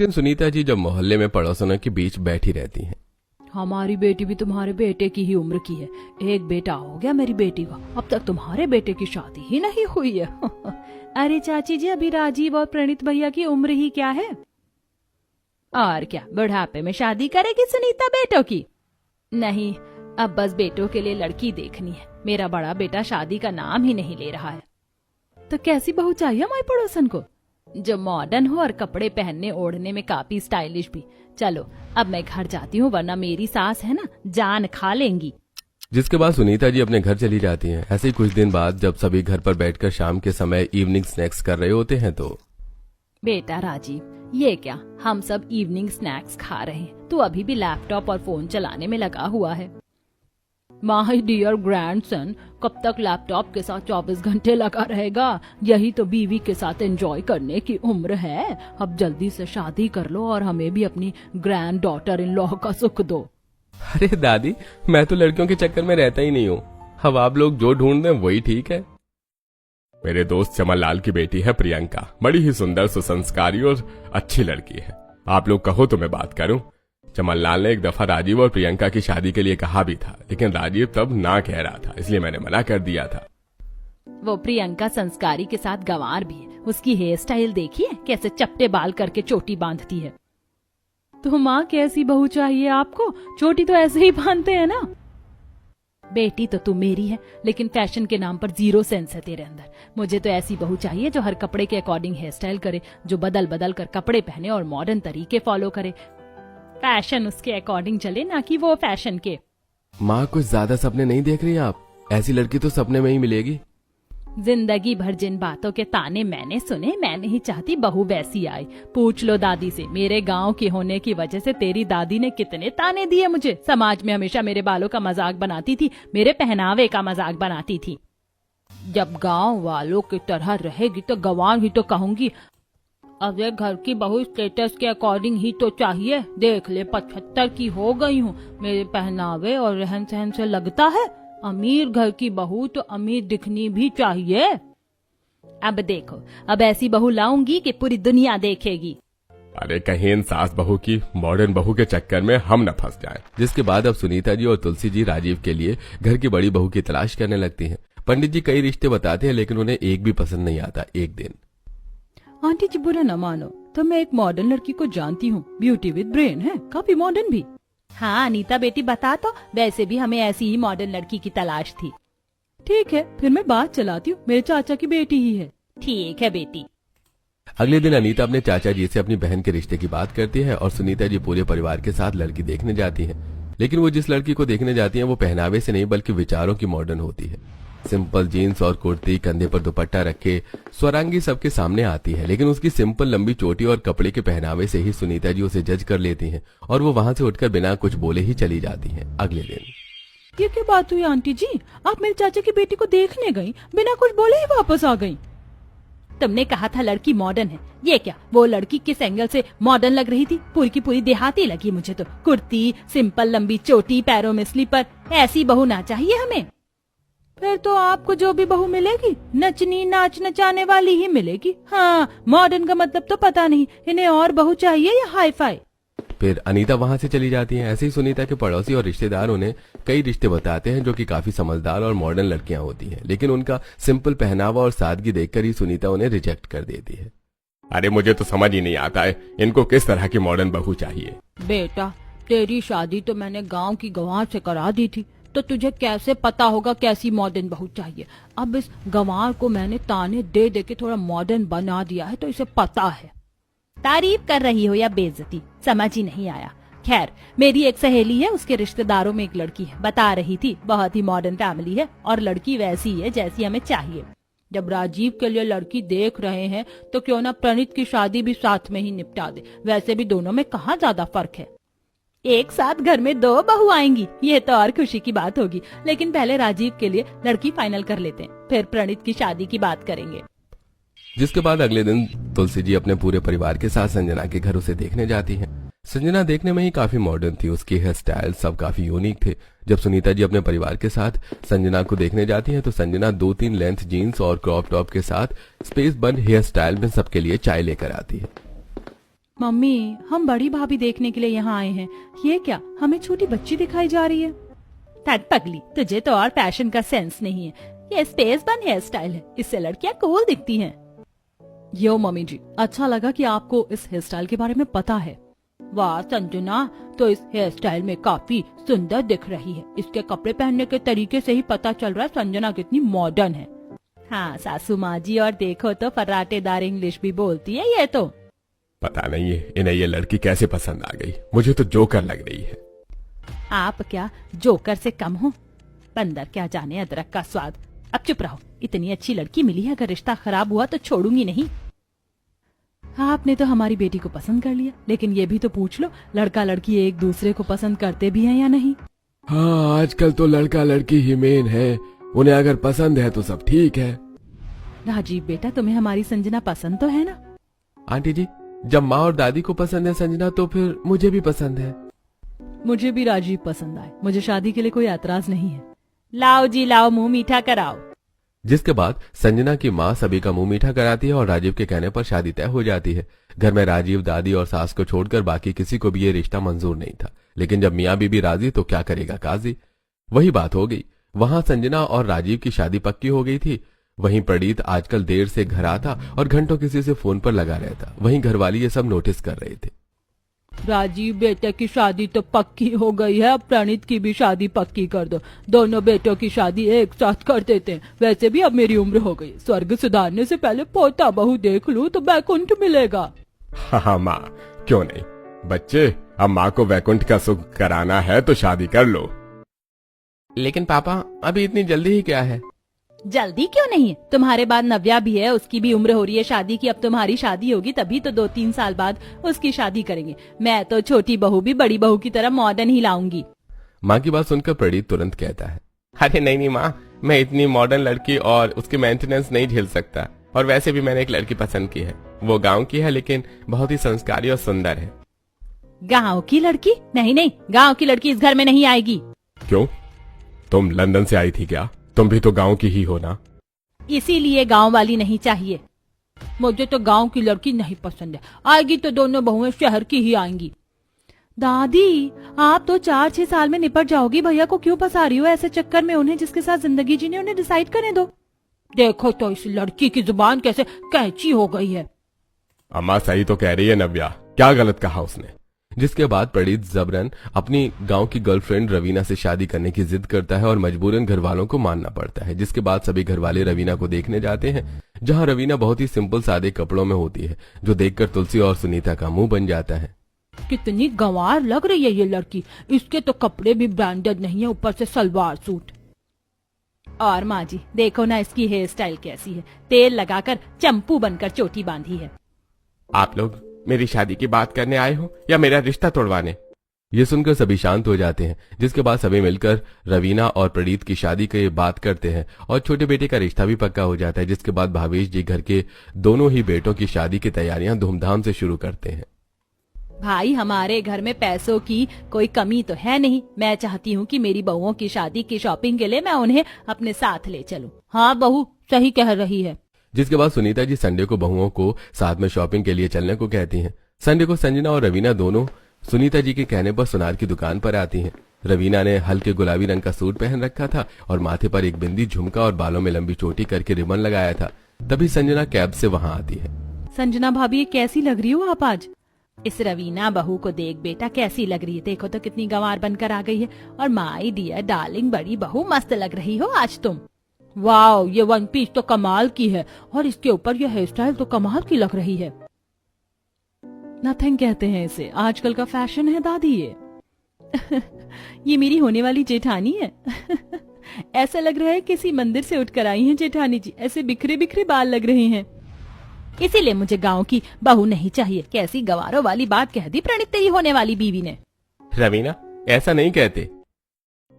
दिन सुनीता जी जब मोहल्ले में पड़ोसियों के बीच बैठी रहती हैं। हमारी बेटी भी तुम्हारे बेटे की ही उम्र की है, एक बेटा हो गया मेरी बेटी का, अब तक तुम्हारे बेटे की शादी ही नहीं हुई है। अरे चाची जी, अभी राजीव और प्रणीत भैया की उम्र ही क्या है, और क्या बुढ़ापे में शादी करेगी सुनीता बेटों की? नहीं, अब बस बेटों के लिए लड़की देखनी है। मेरा बड़ा बेटा शादी का नाम ही नहीं ले रहा है। तो कैसी बहू चाहिए हमारे पड़ोसन को? जो मॉडर्न हो और कपड़े पहनने ओढ़ने में काफी स्टाइलिश भी। चलो अब मैं घर जाती हूँ, वरना मेरी सास है ना जान खा लेंगी। जिसके बाद सुनीता जी अपने घर चली जाती हैं। ऐसे ही कुछ दिन बाद जब सभी घर पर बैठकर शाम के समय इवनिंग स्नैक्स कर रहे होते हैं तो बेटा राजीव, ये क्या, हम सब इवनिंग स्नैक्स खा रहे हैं, तू अभी भी लैपटॉप और फोन चलाने में लगा हुआ है। माय डियर ग्रैंडसन, कब तक लैपटॉप के साथ 24 घंटे लगा रहेगा? यही तो बीवी के साथ एंजॉय करने की उम्र है। अब जल्दी से शादी कर लो और हमें भी अपनी ग्रैंड डॉटर इन लॉ का सुख दो। अरे दादी, मैं तो लड़कियों के चक्कर में रहता ही नहीं हूँ। अब आप लोग जो ढूंढ दें वही ठीक है। मेरे दोस्त चमन लाल की बेटी है प्रियंका, बड़ी ही सुंदर, सुसंस्कारी और अच्छी लड़की है। आप लोग कहो तो मैं बात करूं। चमन लाल ने एक दफा राजीव और प्रियंका की शादी के लिए कहा भी था, लेकिन राजीव तब ना कह रहा था, इसलिए मैंने मना कर दिया था। वो प्रियंका संस्कारी के साथ गंवार भी है। उसकी हेयर स्टाइल देखिए, कैसे चपटे बाल करके चोटी बांधती है। तो माँ, कैसी बहू चाहिए आपको? चोटी तो ऐसे ही बांधते हैं ना। बेटी तो तू मेरी है, लेकिन फैशन के नाम पर जीरो सेंस है तेरे अंदर। मुझे तो ऐसी बहू चाहिए जो हर कपड़े के अकॉर्डिंग हेयर स्टाइल करे, जो बदल बदल कर कपड़े पहने और मॉडर्न तरीके फॉलो करे। फैशन उसके अकॉर्डिंग चले, ना कि वो फैशन के। माँ, कुछ ज्यादा सपने नहीं देख रही आप? ऐसी लड़की तो सपने में ही मिलेगी। जिंदगी भर जिन बातों के ताने मैंने सुने, मैं नहीं चाहती बहू वैसी आए। पूछ लो दादी से, मेरे गांव की होने की वजह से तेरी दादी ने कितने ताने दिए मुझे। समाज में हमेशा मेरे बालों का मजाक बनाती थी, मेरे पहनावे का मजाक बनाती थी। जब गांव वालों की तरह रहेगी तो गंवार ही तो कहूंगी। अरे घर की बहू स्टेटस के अकॉर्डिंग ही तो चाहिए। देख ले, 75 की हो गई हूँ, मेरे पहनावे और रहन सहन से लगता है अमीर घर की बहू तो अमीर दिखनी भी चाहिए। अब देखो, अब ऐसी बहू लाऊंगी कि पूरी दुनिया देखेगी। अरे कहीं इन सास बहू की मॉडर्न बहू के चक्कर में हम न फंस जाएं। जिसके बाद अब सुनीता जी और तुलसी जी राजीव के लिए घर की बड़ी बहू की तलाश करने लगती हैं। पंडित जी कई रिश्ते बताते हैं, लेकिन उन्हें एक भी पसंद नहीं आता। एक दिन, आंटी जी बुरा न मानो, तो मैं एक मॉडर्न लड़की को जानती हूँ, ब्यूटी विद ब्रेन है, काफी मॉडर्न भी। हाँ अनीता बेटी बता, तो वैसे भी हमें ऐसी ही मॉडर्न लड़की की तलाश थी। ठीक है, फिर मैं बात चलाती हूँ, मेरे चाचा की बेटी ही है। ठीक है बेटी। अगले दिन अनीता अपने चाचा जी से अपनी बहन के रिश्ते की बात करती है और सुनीता जी पूरे परिवार के साथ लड़की देखने जाती हैं। लेकिन वो जिस लड़की को देखने जाती हैं वो पहनावे से नहीं बल्कि विचारों की मॉडर्न होती है। सिंपल जीन्स और कुर्ती, कंधे पर दुपट्टा रखे स्वरांगी सबके सामने आती है, लेकिन उसकी सिंपल लंबी चोटी और कपड़े के पहनावे से ही सुनीता जी उसे जज कर लेती हैं और वो वहां से उठकर बिना कुछ बोले ही चली जाती हैं। अगले दिन, ये क्या बात हुई आंटी जी, आप मेरे चाचा की बेटी को देखने गई, बिना कुछ बोले ही वापस आ गई। तुमने कहा था लड़की मॉडर्न है, ये क्या, वो लड़की किस एंगल से मॉडर्न लग रही थी? पूरी की पूरी देहाती लगी मुझे तो। कुर्ती, सिंपल लंबी चोटी, पैरों में स्लीपर, ऐसी बहू ना चाहिए हमें। फिर तो आपको जो भी बहू मिलेगी नचनी नाच नचाने वाली ही मिलेगी। हाँ, मॉडर्न का मतलब तो पता नहीं, इन्हें और बहू चाहिए या हाई फाई। फिर अनीता वहां से चली जाती है। ऐसे ही सुनीता के पड़ोसी और रिश्तेदार उन्हें कई रिश्ते बताते हैं जो कि काफी समझदार और मॉडर्न लड़कियां होती हैं, लेकिन उनका सिंपल पहनावा और सादगी देखकर ही सुनीता उन्हें रिजेक्ट कर देती है। अरे मुझे तो समझ ही नहीं आता है इनको किस तरह की मॉडर्न बहू चाहिए। बेटा, तेरी शादी तो मैंने गाँव की गंवार से करा दी थी, तो तुझे कैसे पता होगा कैसी मॉडर्न बहू चाहिए? अब इस गंवार को मैंने ताने दे दे के थोड़ा मॉडर्न बना दिया है, तो इसे पता है। तारीफ कर रही हो या बेइज्जती, समझ ही नहीं आया। खैर, मेरी एक सहेली है, उसके रिश्तेदारों में एक लड़की है, बता रही थी बहुत ही मॉडर्न फैमिली है और लड़की वैसी है जैसी हमें चाहिए। जब राजीव के लिए लड़की देख रहे हैं तो क्यों ना प्रणीत की शादी भी साथ में ही निपटा दे। वैसे भी दोनों में कहाँ ज्यादा फर्क है। एक साथ घर में 2 बहू आएंगी, ये तो और खुशी की बात होगी। लेकिन पहले राजीव के लिए लड़की फाइनल कर लेते हैं, फिर प्रणीत की शादी की बात करेंगे। जिसके बाद अगले दिन तुलसी जी अपने पूरे परिवार के साथ संजना के घर उसे देखने जाती हैं। संजना देखने में ही काफी मॉडर्न थी, उसकी हेयर स्टाइल सब काफी यूनिक थे। जब सुनीता जी अपने परिवार के साथ संजना को देखने जाती हैं तो संजना 2-3 लेंथ जीन्स और क्रॉप टॉप के साथ स्पेस बन हेयर स्टाइल में सबके लिए चाय लेकर आती है। मम्मी, हम बड़ी भाभी देखने के लिए यहाँ आए हैं। ये क्या, हमें छोटी बच्ची दिखाई जा रही है? तट पगली, तुझे तो और फैशन का सेंस नहीं है। ये स्पेस बन हेयर स्टाइल है, इससे लड़कियाँ कूल दिखती हैं। यो मम्मी जी, अच्छा लगा कि आपको इस हेयर स्टाइल के बारे में पता है। वाह संजना, तो इस हेयर स्टाइल में काफी सुंदर दिख रही है। इसके कपड़े पहनने के तरीके से ही पता चल रहा है संजना कितनी मॉडर्न है। हाँ सासू माँ जी, और देखो तो फर्राटेदार इंग्लिश भी बोलती है ये तो। पता नहीं है इन्हें ये लड़की कैसे पसंद आ गई, मुझे तो जोकर लग रही है। आप क्या जोकर से कम हो? बंदर क्या जाने अदरक का स्वाद। अब चुप रहो, इतनी अच्छी लड़की मिली है, अगर रिश्ता खराब हुआ तो छोड़ूंगी नहीं। आपने तो हमारी बेटी को पसंद कर लिया, लेकिन ये भी तो पूछ लो, लड़का लड़की एक दूसरे को पसंद करते भी हैं या नहीं? हाँ, आजकल तो लड़का लड़की ही मेन है, उन्हें अगर पसंद है तो सब ठीक है। राजीव बेटा, तुम्हें हमारी संजना पसंद तो है ना? आंटी जी, जब माँ और दादी को पसंद है संजना, तो फिर मुझे भी पसंद है। मुझे भी राजीव पसंद आए, मुझे शादी के लिए कोई एतराज नहीं है। लाओ जी लाओ, मुंह मीठा कराओ। जिसके बाद संजना की माँ सभी का मुंह मीठा कराती है और राजीव के कहने पर शादी तय हो जाती है। घर में राजीव, दादी और सास को छोड़कर बाकी किसी को भी ये रिश्ता मंजूर नहीं था, लेकिन जब मियाँ बीबी राजी तो क्या करेगा काजी। वही बात हो गई, वहां संजना और राजीव की शादी पक्की हो गई थी। वहीं प्रणीत आजकल देर से घर आता और घंटों किसी से फोन पर लगा रहता। वहीं घरवाली ये सब नोटिस कर रहे थे। राजीव बेटे की शादी तो पक्की हो गई है, अब प्रणीत की भी शादी पक्की कर दो। दोनों बेटों की शादी एक साथ कर देते हैं। वैसे भी अब मेरी उम्र हो गई, स्वर्ग सुधारने से पहले पोता बहू देख लूं तो बैकुंठ मिलेगा। हाँ माँ, क्यों नहीं बच्चे, अब माँ को वैकुंठ का सुख कराना है तो शादी कर लो। लेकिन पापा, अभी इतनी जल्दी ही क्या है? जल्दी क्यों नहीं है, तुम्हारे बाद नव्या भी है, उसकी भी उम्र हो रही है शादी की। अब तुम्हारी शादी होगी तभी तो 2-3 साल बाद उसकी शादी करेंगे। मैं तो छोटी बहू भी बड़ी बहू की तरह मॉडर्न ही लाऊंगी। माँ की बात सुनकर प्रणीत तुरंत कहता है, अरे नहीं नहीं माँ, मैं इतनी मॉडर्न लड़की और उसकी मेंटेनेंस नहीं झेल सकता। और वैसे भी मैंने एक लड़की पसंद की है, वो गाँव की है लेकिन बहुत ही संस्कारी और सुंदर है। गाँव की लड़की? नहीं नहीं, गाँव की लड़की इस घर में नहीं आएगी। क्यों, तुम लंदन से आई थी क्या? तुम भी तो गांव की ही हो ना? इसीलिए गांव वाली नहीं चाहिए। मुझे तो गांव की लड़की नहीं पसंद है, आएगी तो दोनों बहुएं शहर की ही आएंगी। दादी, आप तो 4-6 साल में निपट जाओगी, भैया को क्यों फंसा रही हो ऐसे चक्कर में? उन्हें जिसके साथ जिंदगी जीनी उन्हें डिसाइड करने दो। देखो तो इस लड़की की जुबान कैसे कैंची हो गई है। अम्मा सही तो कह रही है नव्या, क्या गलत कहा उसने? जिसके बाद प्रणीत जबरन अपनी गांव की गर्लफ्रेंड रवीना से शादी करने की जिद करता है और मजबूरन घर वालों को मानना पड़ता है। जिसके बाद सभी घर वाले रवीना को देखने जाते हैं, जहां रवीना बहुत ही सिंपल सादे कपड़ों में होती है, जो देखकर तुलसी और सुनीता का मुंह बन जाता है। कितनी गंवार लग रही है ये लड़की, इसके तो कपड़े भी ब्रांडेड नहीं है, ऊपर से सलवार सूट। और माँ जी देखो ना इसकी हेयर स्टाइल कैसी है, तेल लगाकर चंपू बनकर चोटी बांधी है। आप लोग मेरी शादी की बात करने आए हो या मेरा रिश्ता तोड़वाने? ये सुनकर सभी शांत हो जाते हैं। जिसके बाद सभी मिलकर रवीना और प्रणीत की शादी की बात करते हैं और छोटे बेटे का रिश्ता भी पक्का हो जाता है। जिसके बाद भावेश जी घर के दोनों ही बेटों की शादी की तैयारियां धूमधाम से शुरू करते हैं। भाई, हमारे घर में पैसों की कोई कमी तो है नहीं। मैं चाहती हूँ कि मेरी बहुओं की शादी की शॉपिंग के लिए मैं उन्हें अपने साथ ले चलूं। हाँ बहू सही कह रही है। जिसके बाद सुनीता जी संडे को बहुओं को साथ में शॉपिंग के लिए चलने को कहती हैं। संडे को संजना और रवीना दोनों सुनीता जी के कहने पर सुनार की दुकान पर आती हैं। रवीना ने हल्के गुलाबी रंग का सूट पहन रखा था और माथे पर एक बिंदी, झुमका और बालों में लंबी चोटी करके रिबन लगाया था। तभी संजना कैब से वहां आती है। संजना भाभी, कैसी लग रही हो आप आज? इस रवीना बहू को देख बेटा कैसी लग रही है, देखो तो कितनी गंवार बनकर आ गई है। और माय डियर डार्लिंग बड़ी बहू, मस्त लग रही हो आज तुम। वाओ, ये वन पीस तो कमाल की है और इसके ऊपर ये हेयर स्टाइल तो कमाल की लग रही है। नथिंग कहते हैं इसे, आजकल का फैशन है दादी ये। ये मेरी होने वाली जेठानी है। ऐसा लग रहा है किसी मंदिर से उठकर आई हैं जेठानी जी, ऐसे बिखरे बिखरे बाल लग रहे हैं। इसीलिए मुझे गांव की बहू नहीं चाहिए। कैसी गवारों वाली बात कह दी प्रणीत तेरी होने वाली बीवी ने। रवीना, ऐसा नहीं कहते।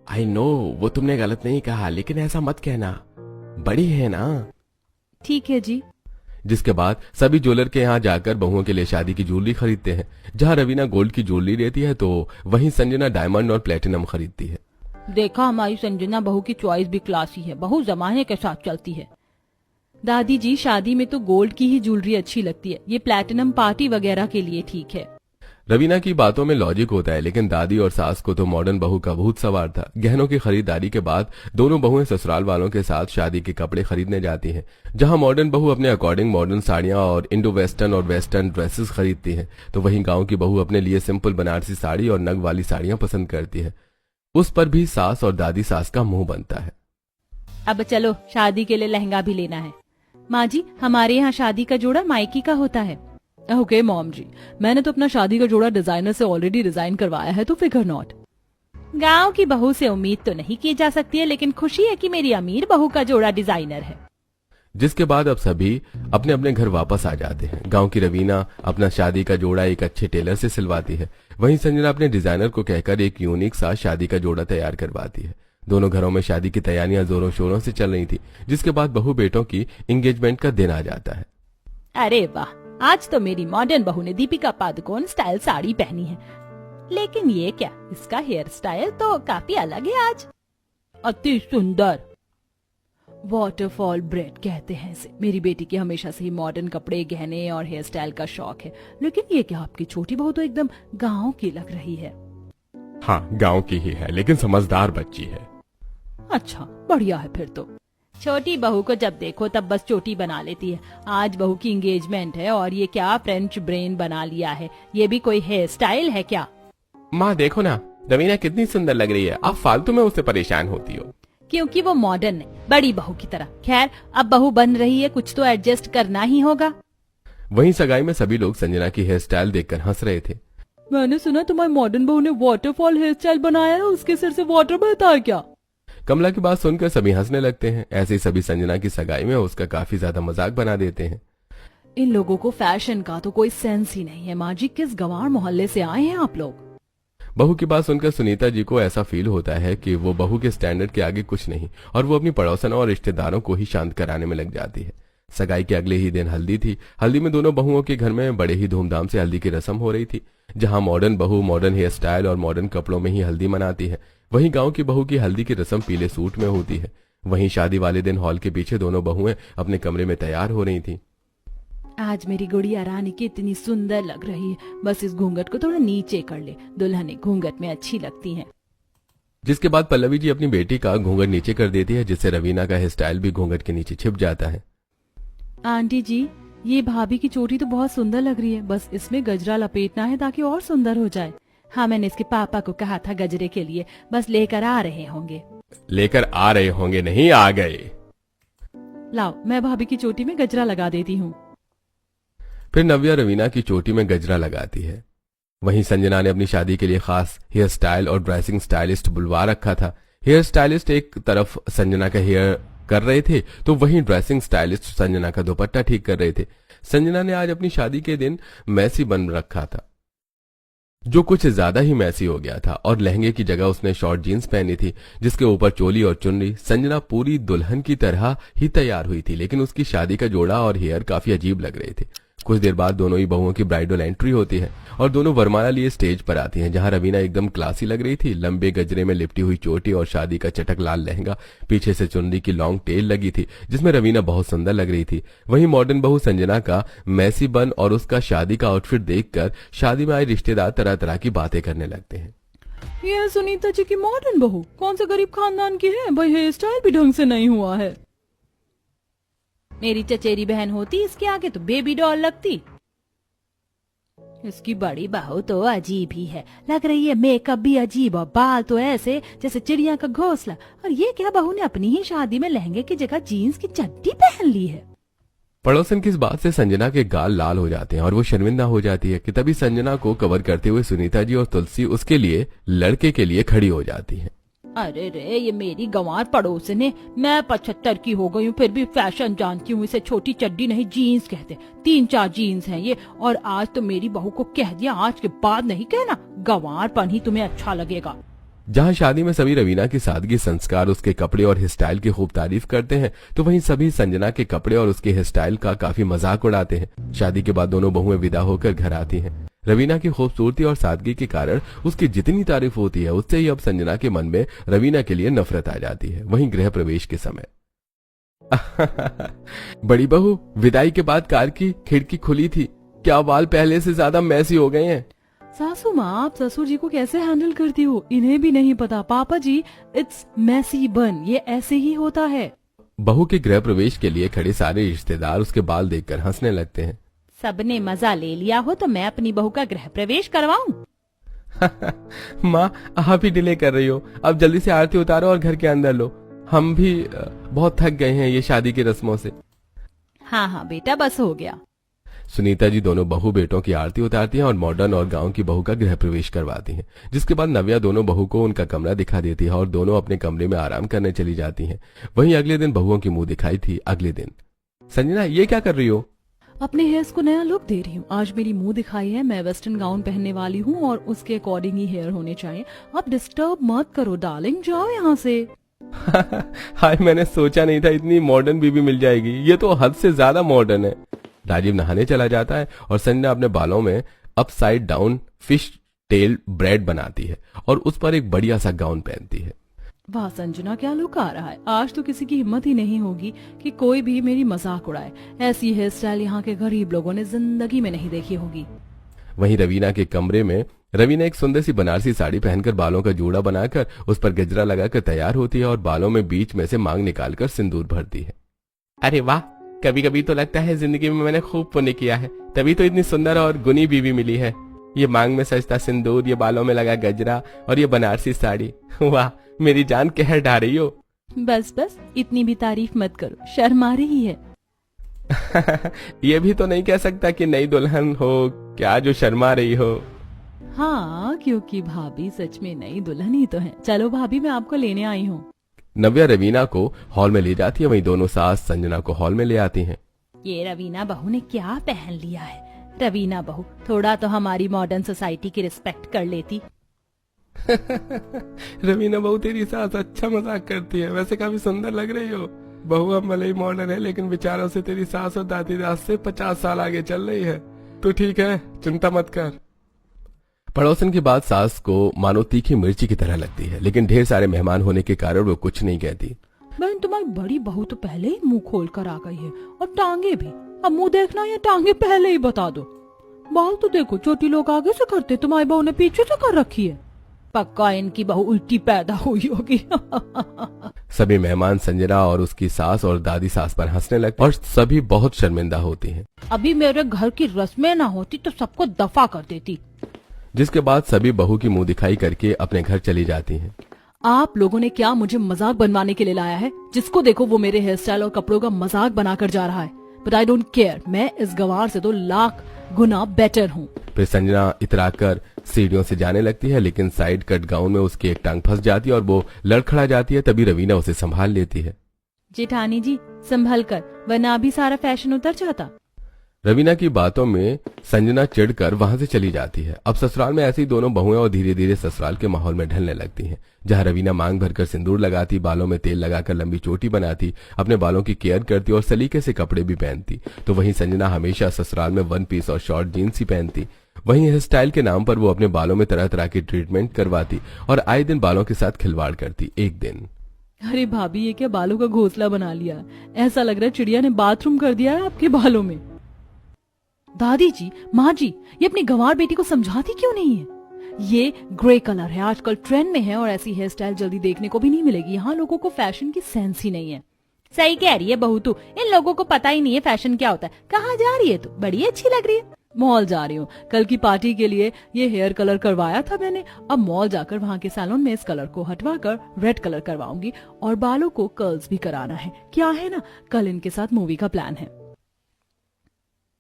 आई नो वो तुमने गलत नहीं कहा, लेकिन ऐसा मत कहना, बड़ी है ना। ठीक है जी। जिसके बाद सभी ज्वेलर के यहाँ जाकर बहुओं के लिए शादी की ज्वेलरी खरीदते हैं। जहाँ रवीना गोल्ड की ज्वेलरी लेती है तो वहीं संजना डायमंड और प्लेटिनम खरीदती है। देखा, हमारी संजना बहू की चॉइस भी क्लासी है, बहू जमाने के साथ चलती है। दादी जी, शादी में तो गोल्ड की ही ज्वेलरी अच्छी लगती है, ये प्लैटिनम पार्टी वगैरह के लिए ठीक है। रवीना की बातों में लॉजिक होता है, लेकिन दादी और सास को तो मॉडर्न बहू का भूत सवार था। गहनों की खरीदारी के बाद दोनों बहुएं ससुराल वालों के साथ शादी के कपड़े खरीदने जाती हैं। जहां मॉडर्न बहू अपने अकॉर्डिंग मॉडर्न साड़ियां और इंडो वेस्टर्न और वेस्टर्न ड्रेसेस खरीदती है, तो वहीं गांव की बहू अपने लिए सिंपल बनारसी साड़ी और नग वाली साड़ियां पसंद करती है। उस पर भी सास और दादी सास का मुंह बनता है। अब चलो, शादी के लिए लहंगा भी लेना है। माँ जी, हमारे यहाँ शादी का जोड़ा मायकी का होता है। ओके मॉम जी, मैंने तो अपना शादी का जोड़ा डिजाइनर से ऑलरेडी डिजाइन करवाया है, तो फिकर नॉट। गांव की बहू से उम्मीद तो नहीं की जा सकती है, लेकिन खुशी है कि मेरी अमीर बहू का जोड़ा डिजाइनर है। जिसके बाद अब सभी अपने अपने घर वापस आ जाते हैं। गांव की रवीना अपना शादी का जोड़ा एक अच्छे टेलर से सिलवाती है, वहीं संजना अपने डिजाइनर को कहकर एक यूनिक सा शादी का जोड़ा तैयार करवाती है। दोनों घरों में शादी की तैयारियां जोरों शोरों से चल रही थी, जिसके बाद बहू बेटों की एंगेजमेंट का दिन आ जाता है। अरे वाह, आज तो मेरी मॉडर्न बहू ने दीपिका पादुकोण स्टाइल साड़ी पहनी है। लेकिन ये क्या, इसका हेयर स्टाइल तो काफी अलग है आज। अति सुंदर। वाटरफॉल ब्रेड कहते हैं इसे। मेरी बेटी की हमेशा से ही मॉडर्न कपड़े, गहने और हेयर स्टाइल का शौक है, लेकिन ये क्या, आपकी छोटी बहू तो एकदम गांव की लग रही है। हाँ, गांव की ही है, लेकिन समझदार बच्ची है। अच्छा, बढ़िया है फिर तो। छोटी बहू को जब देखो तब बस चोटी बना लेती है। आज बहू की एंगेजमेंट है और ये क्या फ्रेंच ब्रेन बना लिया है, ये भी कोई हेयर स्टाइल है क्या? माँ देखो ना, रवीना कितनी सुंदर लग रही है, आप फालतू में उससे परेशान होती हो। क्योंकि वो मॉडर्न है, बड़ी बहू की तरह। खैर, अब बहू बन रही है, कुछ तो एडजस्ट करना ही होगा। वहीं सगाई में सभी लोग संजना की हेयर स्टाइल देखकर हंस रहे थे। मैंने सुना तुम्हारी मॉडर्न बहू ने वाटरफॉल हेयर स्टाइल बनाया है, उसके सिर से वाटर बहता है क्या? कमला की बात सुनकर सभी हंसने लगते हैं। ऐसे ही सभी संजना की सगाई में उसका काफी ज्यादा मजाक बना देते हैं। इन लोगों को फैशन का तो कोई सेंस ही नहीं है। माँ जी, किस गंवार मोहल्ले से आए हैं आप लोग? बहू की बात सुनकर सुनीता जी को ऐसा फील होता है कि वो बहू के स्टैंडर्ड के आगे कुछ नहीं, और वो अपनी पड़ोसनों और रिश्तेदारों को ही शांत कराने में लग जाती है। सगाई के अगले ही दिन हल्दी थी। हल्दी में दोनों बहुओं के घर में बड़े ही धूमधाम से हल्दी की रस्म हो रही थी। जहां मॉडर्न बहू मॉडर्न हेयर स्टाइल और मॉडर्न कपड़ों में ही हल्दी मनाती है, वहीं गांव की बहू की हल्दी की रस्म पीले सूट में होती है। वहीं शादी वाले दिन हॉल के पीछे दोनों बहुएं अपने कमरे में तैयार हो रही थी। आज मेरी गुड़िया रानी कितनी सुंदर लग रही है, बस इस घूंघट को थोड़ा नीचे कर ले, दुल्हन घूंघट में अच्छी लगती है। जिसके बाद पल्लवी जी अपनी बेटी का घूंघट नीचे कर देती है, जिससे रवीना का हेयर स्टाइल भी घूंघट के नीचे छिप जाता है। आंटी जी, ये भाभी की चोटी तो बहुत सुंदर लग रही है, बस इसमें गजरा लपेटना है ताकि और सुंदर हो जाए। हाँ, मैंने इसके पापा को कहा था गजरे के लिए, बस लेकर आ रहे होंगे। लेकर आ रहे होंगे नहीं, आ गए। लाओ, मैं भाभी की चोटी में गजरा लगा देती हूँ। फिर नव्या रवीना की चोटी में गजरा लगाती है। वहीं संजना ने अपनी शादी के लिए खास हेयर स्टाइल और ड्रेसिंग स्टाइलिस्ट बुलवा रखा था। हेयर स्टाइलिस्ट एक तरफ संजना का हेयर कर रहे थे, तो वहीं ड्रेसिंग स्टाइलिस्ट संजना का दुपट्टा ठीक कर रहे थे। संजना ने आज अपनी शादी के दिन मैसी बन रखा था, जो कुछ ज्यादा ही मैसी हो गया था, और लहंगे की जगह उसने शॉर्ट जीन्स पहनी थी, जिसके ऊपर चोली और चुनरी। संजना पूरी दुल्हन की तरह ही तैयार हुई थी, लेकिन उसकी शादी का जोड़ा और हेयर काफी अजीब लग रहे थे। कुछ देर बाद दोनों ही बहुओं की ब्राइडल एंट्री होती है और दोनों वरमाला लिए स्टेज पर आती हैं, जहां रवीना एकदम क्लासी लग रही थी। लंबे गजरे में लिपटी हुई चोटी और शादी का चटक लाल लहंगा, पीछे से चुनरी की लॉन्ग टेल लगी थी, जिसमें रवीना बहुत सुंदर लग रही थी। वहीं मॉडर्न बहू संजना का मैसी बन और उसका शादी का आउटफिट देखकर शादी में आए रिश्तेदार तरह तरह की बातें करने लगते हैं। ये सुनीता जी की मॉडर्न बहू कौन सा गरीब खानदान की है भाई, हेयर स्टाइल भी ढंग से नहीं हुआ है। मेरी चचेरी बहन होती इसके आगे तो बेबी डॉल लगती। इसकी बड़ी बहू तो अजीब ही है, लग रही है मेकअप भी अजीब और बाल तो ऐसे जैसे चिड़िया का घोंसला। और ये क्या, बहू ने अपनी ही शादी में लहंगे की जगह जीन्स की चड्डी पहन ली है। पड़ोसन की इस बात से संजना के गाल लाल हो जाते हैं और वो शर्मिंदा हो जाती है कि तभी संजना को कवर करते हुए सुनीता जी और तुलसी उसके लिए लड़के के लिए खड़ी हो जाती है। अरे रे, ये मेरी गंवार पड़ोसन है। मैं 75 की हो गई हूँ, फिर भी फैशन जानती हूँ। इसे छोटी चड्डी नहीं जीन्स कहते। 3-4 जीन्स हैं ये, और आज तो मेरी बहू को कह दिया, आज के बाद नहीं कहना। गंवारपन ही तुम्हें अच्छा लगेगा। जहां शादी में सभी रवीना की सादगी, संस्कार, उसके कपड़े और हेयर स्टाइल की खूब तारीफ करते हैं, तो वहीं सभी संजना के कपड़े और उसके हेयर स्टाइल का काफी मजाक उड़ाते हैं। शादी के बाद दोनों बहुएं विदा होकर घर आती हैं। रवीना की खूबसूरती और सादगी के कारण उसकी जितनी तारीफ होती है, उससे ही अब संजना के मन में रवीना के लिए नफरत आ जाती है। वहीं गृह प्रवेश के समय बड़ी बहू, विदाई के बाद कार की खिड़की खुली थी, क्या बाल पहले से ज्यादा मैसी हो गए हैं? सासू माँ, आप ससुर जी को कैसे हैंडल करती हो? इन्हें भी नहीं पता। पापा जी, इट्स मैसी बन, ये ऐसे ही होता है। बहू के गृह प्रवेश के लिए खड़े सारे रिश्तेदार उसके बाल देखकर हंसने लगते हैं। सबने मजा ले लिया हो तो मैं अपनी बहू का गृह प्रवेश करवाऊं? माँ, आप ही डिले कर रही हो, अब जल्दी से आरती उतारो और घर के अंदर लो। हम भी बहुत थक गए हैं ये शादी की रस्मों से। हाँ हाँ बेटा, बस हो गया। सुनीता जी दोनों बहू बेटों की आरती उतारती हैं और मॉडर्न और गांव की बहू का गृह प्रवेश करवाती हैं, जिसके बाद नव्या दोनों बहू को उनका कमरा दिखा देती है और दोनों अपने कमरे में आराम करने चली जाती हैं। वहीं अगले दिन बहुओं की मुंह दिखाई थी। अगले दिन, संजना ये क्या कर रही हो? अपने हेयर्स को नया लुक दे रही हूँ। आज मेरी मुंह दिखाई है, मैं वेस्टर्न गाउन पहनने वाली हूँ और उसके अकॉर्डिंग ही हेयर होने चाहिए। आप डिस्टर्ब मत करो डार्लिंग, जाओ यहाँ से। हाय, मैंने सोचा नहीं था इतनी मॉडर्न बीबी मिल जाएगी, ये तो हद से ज्यादा मॉडर्न है। राजीव नहाने चला जाता है और संजना अपने बालों में upside down fish tail bread बनाती है और उस पर एक बढ़िया सा गाउन पहनती है। वाह संजना, क्या लुक आ रहा है। आज तो किसी की हिम्मत ही नहीं होगी कि कोई भी मेरी मजाक उड़ाए। ऐसी हेयर स्टाइल यहाँ के गरीब लोगों ने जिंदगी में नहीं देखी होगी। वहीं रवीना के कमरे में रवीना एक सुंदर सी बनारसी साड़ी पहनकर बालों का जूड़ा बनाकर उस पर गजरा लगाकर तैयार होती है और बालों में बीच में से मांग निकालकर सिंदूर भरती है। अरे वाह, कभी कभी तो लगता है जिंदगी में मैंने खूब पुण्य किया है, तभी तो इतनी सुंदर और गुनी बीवी मिली है। ये मांग में सजता सिंदूर, ये बालों में लगा गजरा और ये बनारसी साड़ी, वाह मेरी जान कहर ढा रही हो। बस बस, इतनी भी तारीफ मत करो, शर्म आ रही है। ये भी तो नहीं कह सकता कि नई दुल्हन हो क्या जो शर्मा रही हो। हाँ, क्योंकि भाभी सच में नई दुल्हन ही तो है। चलो भाभी, मैं आपको लेने आई हूँ। नव्या रवीना को हॉल में ले जाती है, वहीं दोनों सास संजना को हॉल में ले आती हैं। ये रवीना बहू ने क्या पहन लिया है। रवीना बहू, थोड़ा तो हमारी मॉडर्न सोसाइटी की रिस्पेक्ट कर लेती। रवीना बहू, तेरी सास अच्छा मजाक करती है, वैसे काफी सुंदर लग रही हो। बहू अब भले ही मॉडर्न है, लेकिन विचारों से तेरी सास और दादी दास से 50 साल आगे चल रही है। तो ठीक है, चिंता मत कर। पड़ोसन की बात सास को मानो तीखी मिर्ची की तरह लगती है, लेकिन ढेर सारे मेहमान होने के कारण वो कुछ नहीं कहती। बहन, तुम्हारी बड़ी बहू तो पहले ही मुंह खोल कर आ गई है, और टांगे भी। अब मुंह देखना या टांगे पहले ही बता दो। बाल तो देखो, छोटी लोग आगे से करते, तुम्हारी बहू ने पीछे से कर रखी है। पक्का इनकी बहू उल्टी पैदा हुई होगी। सभी मेहमान संजना और उसकी सास और दादी सास पर हंसने लगते और सभी बहुत शर्मिंदा होती हैं। अभी मेरे घर की रस्में ना होती तो सबको दफा कर देती। जिसके बाद सभी बहू की मुंह दिखाई करके अपने घर चली जाती हैं। आप लोगों ने क्या मुझे मजाक बनवाने के लिए लाया है? जिसको देखो वो मेरे हेयर स्टाइल और कपड़ों का मजाक बनाकर जा रहा है। बट आई डोंट केयर, मैं इस गंवार से तो लाख गुना बेटर हूँ। फिर संजना इतराकर सीढ़ियों से जाने लगती है, लेकिन साइड कट गाउन में उसकी एक टांग फंस जाती है और वो लड़खड़ा जाती है। तभी रवीना उसे संभाल लेती है। जेठानी जी, संभल कर, वरना अभी सारा फैशन उतर जाता। रवीना की बातों में संजना चिढ़कर वहां से चली जाती है। अब ससुराल में ऐसी ही दोनों बहुएं और धीरे धीरे ससुराल के माहौल में ढलने लगती हैं, जहां रवीना मांग भरकर सिंदूर लगाती, बालों में तेल लगाकर लंबी चोटी बनाती, अपने बालों की केयर करती और सलीके से कपड़े भी पहनती। तो वहीं संजना हमेशा ससुराल में वन पीस और शॉर्ट जीन्स ही पहनती। वहीं हेयर स्टाइल के नाम पर वो अपने बालों में तरह तरह की ट्रीटमेंट करवाती और आए दिन बालों के साथ खिलवाड़ करती। एक दिन, अरे भाभी, ये क्या बालों का घोंसला बना लिया? ऐसा लग रहा है चिड़िया ने बाथरूम कर दिया है आपके बालों में। दादी जी, माँ जी, ये अपनी गंवार बेटी को समझाती क्यों नहीं है? ये ग्रे कलर है, आजकल ट्रेंड में है और ऐसी हेयर स्टाइल जल्दी देखने को भी नहीं मिलेगी। यहाँ लोगों को फैशन की सेंस ही नहीं है। सही कह रही है बहू तू, इन लोगों को पता ही नहीं है फैशन क्या होता है। कहाँ जा रही है तू? बड़ी अच्छी लग रही है। मॉल जा रही हूँ, कल की पार्टी के लिए ये हेयर कलर करवाया था मैंने। अब मॉल जाकर वहाँ के सैलून में इस कलर को हटवा कर रेड कलर करवाऊंगी और बालों को कर्ल्स भी कराना है। क्या है ना, कल इनके साथ मूवी का प्लान है।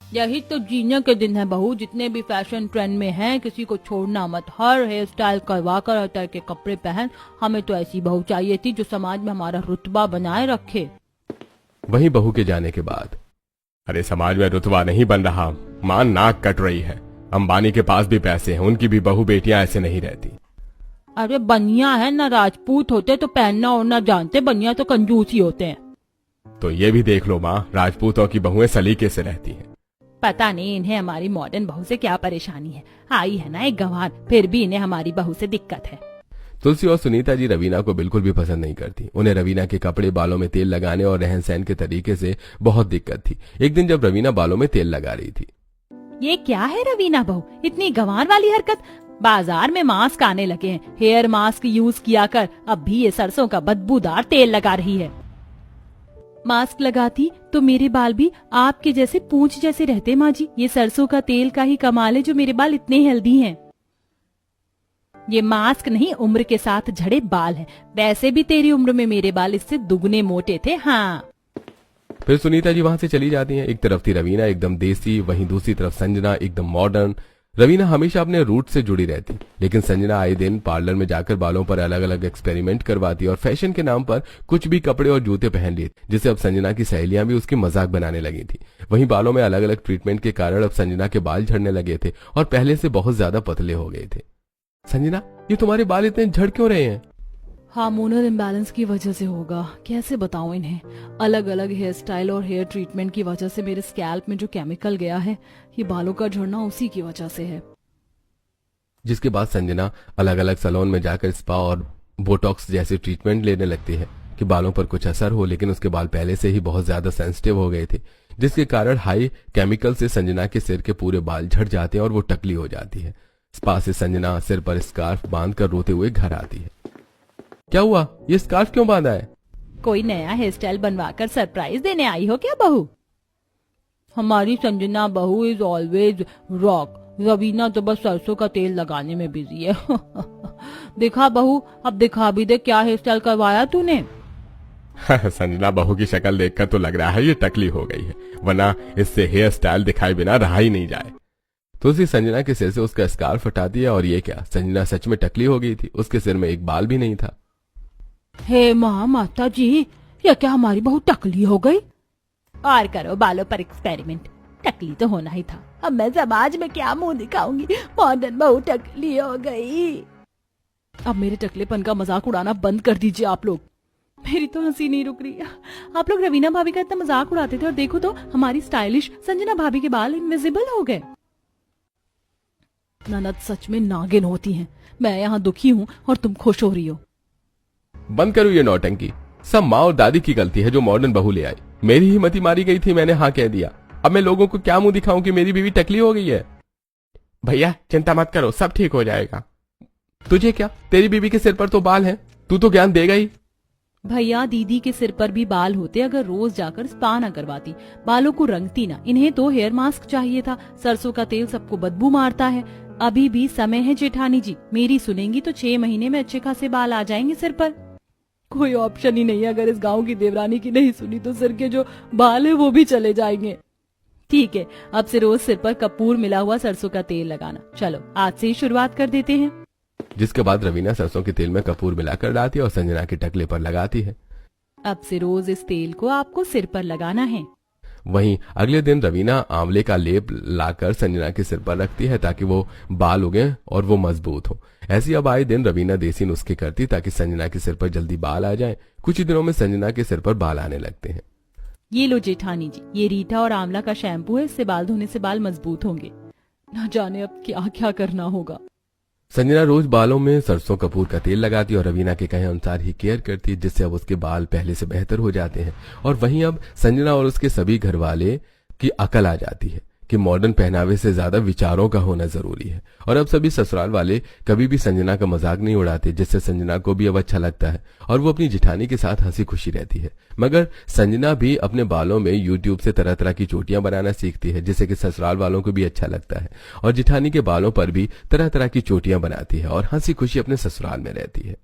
यही तो जीने के दिन है बहू, जितने भी फैशन ट्रेंड में हैं किसी को छोड़ना मत। हर हेयर स्टाइल करवा कर हर तरह के कपड़े पहन। हमें तो ऐसी बहू चाहिए थी जो समाज में हमारा रुतबा बनाए रखे। वहीं बहू के जाने के बाद, अरे समाज में रुतबा नहीं बन रहा, मां नाक कट रही है। अंबानी के पास भी पैसे हैं, उनकी भी बहू बेटियां ऐसे नहीं रहती। अरे बनिया है ना, राजपूत होते तो पहनना ओढ़ना जानते, बनिया तो कंजूस ही होते हैं। तो ये भी देख लो माँ, राजपूतों की बहुएं सलीके से रहती हैं। पता नहीं इन्हें हमारी मॉडर्न बहू से क्या परेशानी है। आई है ना एक गंवार, फिर भी इन्हें हमारी बहू से दिक्कत है। तुलसी और सुनीता जी रवीना को बिल्कुल भी पसंद नहीं करती। उन्हें रवीना के कपड़े, बालों में तेल लगाने और रहन सहन के तरीके से बहुत दिक्कत थी। एक दिन जब रवीना बालों में तेल लगा रही थी, ये क्या है रवीना बहू, इतनी गंवार वाली हरकत। बाजार में मास्क आने लगे हैं, हेयर मास्क यूज किया कर, अब भी ये सरसों का बदबूदार तेल लगा रही है। मास्क लगाती तो मेरे बाल भी आपके जैसे पूंछ जैसे रहते माँ जी। ये सरसों का तेल का ही कमाल है जो मेरे बाल इतने हेल्दी हैं। ये मास्क नहीं, उम्र के साथ झड़े बाल हैं। वैसे भी तेरी उम्र में मेरे बाल इससे दुगने मोटे थे। हाँ। फिर सुनीता जी वहां से चली जाती हैं। एक तरफ थी रवीना एकदम देसी, वहीं दूसरी तरफ संजना एकदम मॉडर्न। रवीना हमेशा अपने रूट से जुड़ी रहती, लेकिन संजना आए दिन पार्लर में जाकर बालों पर अलग अलग एक्सपेरिमेंट करवाती और फैशन के नाम पर कुछ भी कपड़े और जूते पहन लिए, जिससे अब संजना की सहेलियां भी उसकी मजाक बनाने लगी थी। वहीं बालों में अलग अलग ट्रीटमेंट के कारण अब संजना के बाल झड़ने लगे थे और पहले से बहुत ज्यादा पतले हो गए थे। संजना, ये तुम्हारे बाल इतने झड़ क्यों रहे हैं? हार्मोनल इम्बैलेंस की वजह से होगा, कैसे बताऊं इन्हें। अलग अलग हेयर स्टाइल और हेयर ट्रीटमेंट की वजह से मेरे स्कैल्प में जो केमिकल गया है, ये बालों का झड़ना उसी की वजह से है। जिसके बाद संजना अलग अलग सैलून में जाकर स्पा और बोटॉक्स जैसे ट्रीटमेंट लेने लगती है कि बालों पर कुछ असर हो, लेकिन उसके बाल पहले से ही बहुत ज्यादा सेंसिटिव हो गए थे, जिसके कारण हाई केमिकल से संजना के सिर के पूरे बाल झड़ जाते हैं और वो टकली हो जाती है। स्पा से संजना सिर पर स्कार्फ बांधकर रोते हुए घर आती है। क्या हुआ, ये स्कार्फ क्यों बांधा है? कोई नया हेयर स्टाइल बनवाकर सरप्राइज देने आई हो क्या बहू? हमारी संजना बहू इज ऑलवेज रॉक। रवीना तो बस सरसों का तेल लगाने में बिजी है। दिखा बहू, अब दिखा भी दे क्या हेयर स्टाइल करवाया तूने। संजना बहू की शक्ल देखकर तो लग रहा है ये टकली हो गई है, वरना इससे हेयर स्टाइल दिखाए बिना रहा ही नहीं जाए। तुलसी संजना के सिर से उसका स्कार्फ हटाती है और ये क्या, संजना सच में टकली हो गई थी। उसके सिर में एक बाल भी नहीं था। हे माँ माता जी, ये क्या हमारी बहू टकली हो गई? और करो बालों पर एक्सपेरिमेंट। टकली तो होना ही था, अब मैं समाज में क्या मुंह दिखाऊंगी। मॉडर्न बहू टकली हो गई। अब मेरे टकलेपन का मजाक उड़ाना बंद कर दीजिए आप लोग। मेरी तो हंसी नहीं रुक रही। आप लोग रवीना भाभी का इतना मजाक उड़ाते थे और देखो तो हमारी स्टाइलिश संजना भाभी के बाल इनविजिबल हो गए। ननद सच में नागिन होती हैं। मैं यहाँ दुखी हूँ और तुम खुश हो रही हो। बंद करो ये नौटंकी। सब माँ और दादी की गलती है जो मॉडर्न बहू ले आई। मेरी ही मती मारी गई थी, मैंने हाँ कह दिया। अब मैं लोगों को क्या मुंह दिखाऊं कि मेरी बीवी टकली हो गई है? भैया चिंता मत करो, सब ठीक हो जाएगा। तुझे क्या, तेरी बीवी के सिर पर तो बाल हैं, तू तो ज्ञान देगा ही। भैया दीदी के सिर पर भी बाल होते अगर रोज जाकर स्पा ना करवाती, बालों को रंगती ना। इन्हें तो हेयर मास्क चाहिए था। सरसों का तेल सबको बदबू मारता है। अभी भी समय है जेठानी जी, मेरी सुनेंगी तो 6 महीने में अच्छे खासे बाल आ जाएंगे सिर पर। कोई ऑप्शन ही नहीं है। अगर इस गांव की देवरानी की नहीं सुनी तो सिर के जो बाल है वो भी चले जाएंगे। ठीक है, अब से रोज सिर पर कपूर मिला हुआ सरसों का तेल लगाना। चलो आज से ही शुरुआत कर देते हैं। जिसके बाद रवीना सरसों के तेल में कपूर मिलाकर डालती है और संजना के टकले पर लगाती है। अब से रोज इस तेल को आपको सिर पर लगाना है। वहीं अगले दिन रवीना आंवले का लेप लाकर संजना के सिर पर रखती है ताकि वो बाल उगे और वो मजबूत हो। ऐसी अब आए दिन रवीना देसी नुस्खे करती ताकि संजना के सिर पर जल्दी बाल आ जाएं। कुछ ही दिनों में संजना के सिर पर बाल आने लगते हैं। ये लो जेठानी जी, ये रीठा और आंवला का शैम्पू है। इससे बाल धोने से बाल मजबूत होंगे। न जाने अब क्या क्या करना होगा। संजना रोज बालों में सरसों कपूर का तेल लगाती और रवीना के कहे अनुसार ही केयर करती है, जिससे अब उसके बाल पहले से बेहतर हो जाते हैं। और वहीं अब संजना और उसके सभी घर वाले की अकल आ जाती है कि मॉडर्न पहनावे से ज्यादा विचारों का होना जरूरी है। और अब सभी ससुराल वाले कभी भी संजना का मजाक नहीं उड़ाते, जिससे संजना को भी अब अच्छा लगता है और वो अपनी जिठानी के साथ हंसी खुशी रहती है। मगर संजना भी अपने बालों में यूट्यूब से तरह तरह की चोटियां बनाना सीखती है, जिससे कि ससुराल वालों को भी अच्छा लगता है और जिठानी के बालों पर भी तरह तरह की चोटियां बनाती है और हंसी खुशी अपने ससुराल में रहती है।